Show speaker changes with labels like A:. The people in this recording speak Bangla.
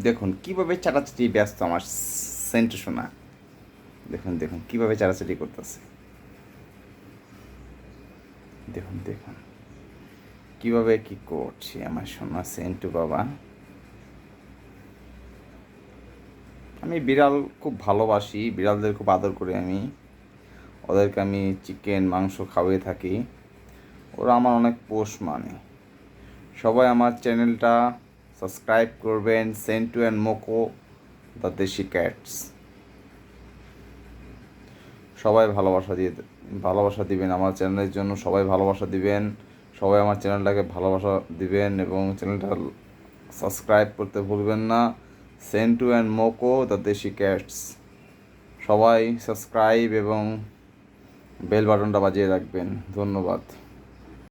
A: দেখুন কীভাবে চাটাচাটি ব্যস্ত আমার সেন্টু শোনা। দেখুন দেখুন কীভাবে চাটাচাটি করতেছে। দেখুন দেখুন কীভাবে কী করছি আমার সোনা সেন্টু বাবা। আমি বিড়াল খুব ভালোবাসি, বিড়ালদের খুব আদর করি আমি। ওদেরকে আমি চিকেন মাংস খাওয়িয়ে থাকি। ওরা আমার অনেক পোষ মানে। সবাই আমার চ্যানেলটা সাবস্ক্রাইব করবেন, সেন্টু অ্যান্ড মোকো দ্য দেশি ক্যাটস। সবাই ভালোবাসা দিবেন আমার চ্যানেলের জন্য, সবাই ভালোবাসা দিবেন। সবাই আমার চ্যানেলটাকে ভালোবাসা দিবেন এবং চ্যানেলটা সাবস্ক্রাইব করতে ভুলবেন না। সেন্টু অ্যান্ড মোকো দ্য দেশি ক্যাটস। সবাই সাবস্ক্রাইব এবং বেল বাটনটা বাজিয়ে রাখবেন। ধন্যবাদ।